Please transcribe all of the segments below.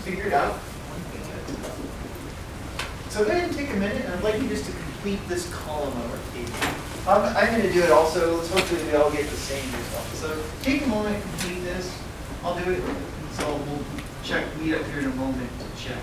figure it out. So go ahead and take a minute, and I'd like you just to complete this column of our table. I'm going to do it also. Let's hopefully we all get the same result. So take a moment, complete this. I'll do it. So we'll meet up here in a moment to check.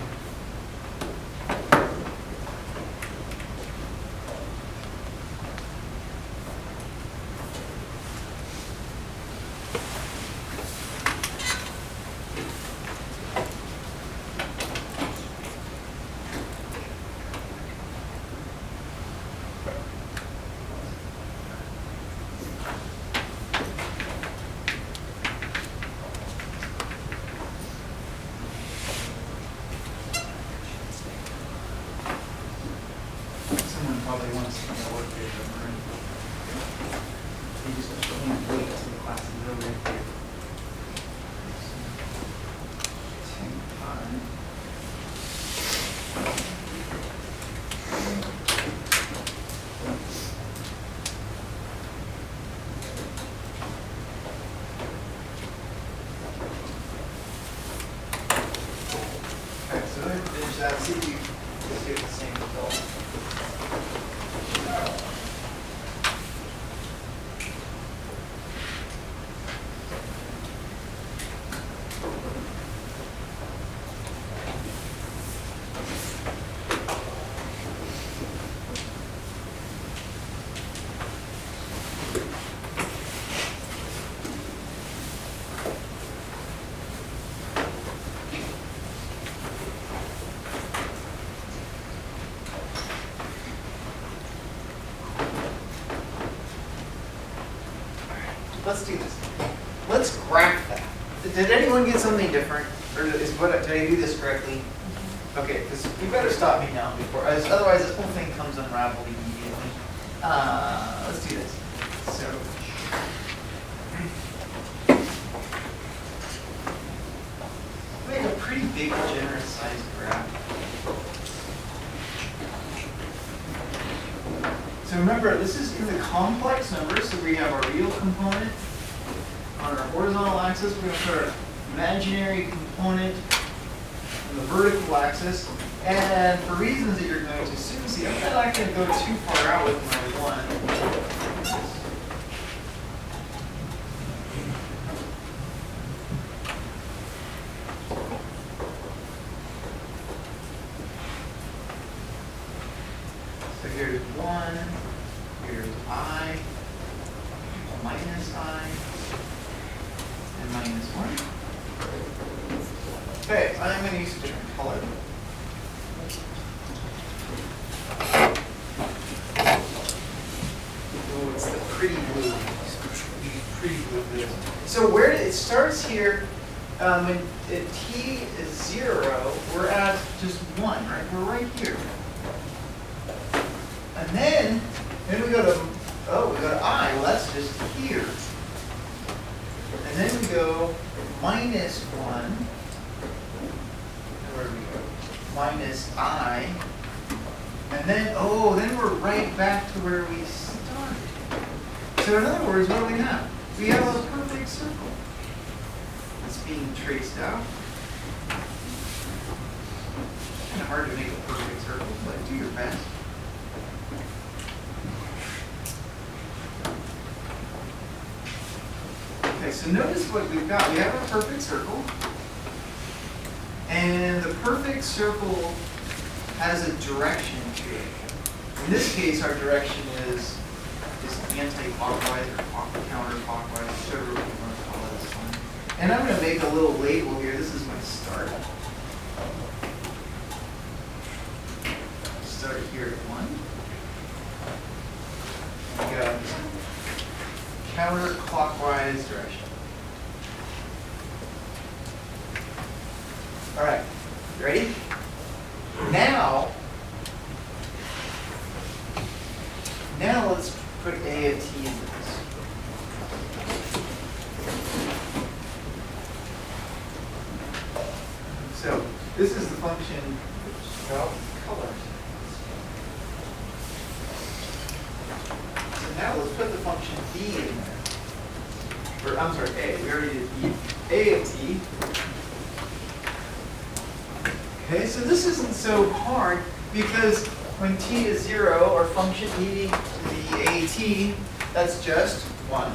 Probably wants to know what they're doing. They just can't wait till the class is over. Okay, so then finish that. See if you just get the same result. Let's do this. Let's graph that. Did anyone get something different? Or did I do this correctly? Okay, because you better stop me now before, otherwise this whole thing comes unraveled immediately. Let's do this. So, make a pretty big, generous sized graph. So remember, this is in the complex numbers, so we have our real component. On our horizontal axis, we're going to put our imaginary component on the vertical axis. And for reasons that you're going to soon see, I'm not going to go too far out with my one. So here's 1, here's I, minus I, and minus 1. Okay, I'm going to use a different color. Oh, it's the pretty blue. Pretty blue. So where it starts here, when t is 0, we're at just 1, right? We're right here. And then we go to, we go to I. Well, that's just here. And then we go minus 1. Where do we go? Minus I. And then, then we're right back to where we started. So in other words, what do we have? We have a perfect circle that's being traced out. It's kind of hard to make a perfect circle, but do your best. Okay, so notice what we've got. We have a perfect circle. And the perfect circle has a direction to it. In this case, our direction is anti-clockwise or counterclockwise, whichever we want to call it. And I'm going to make a little label here. This is my start. Start here at 1. We got counterclockwise direction. All right, you ready? Now let's put a of t into this. So this is the function, well, color. So now let's put the function b in there. Or I'm sorry, a. We already did b. A of t. Okay, so this isn't so hard because when t is 0, our function e to the at, that's just 1.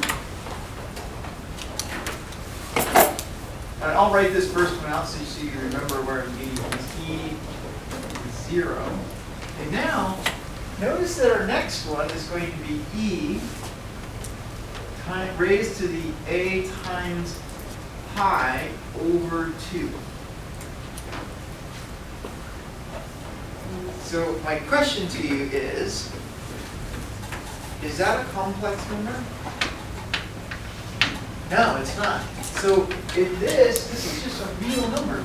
And I'll write this first one out so you remember where I'm getting e is 0. And now, notice that our next one is going to be e raised to the a times pi over 2. So my question to you is that a complex number? No, it's not. So if this is just a real number.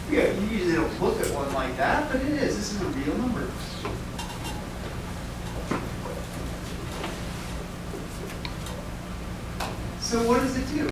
Yeah, you usually don't look at one like that, but it is. This is a real number. So what does it do?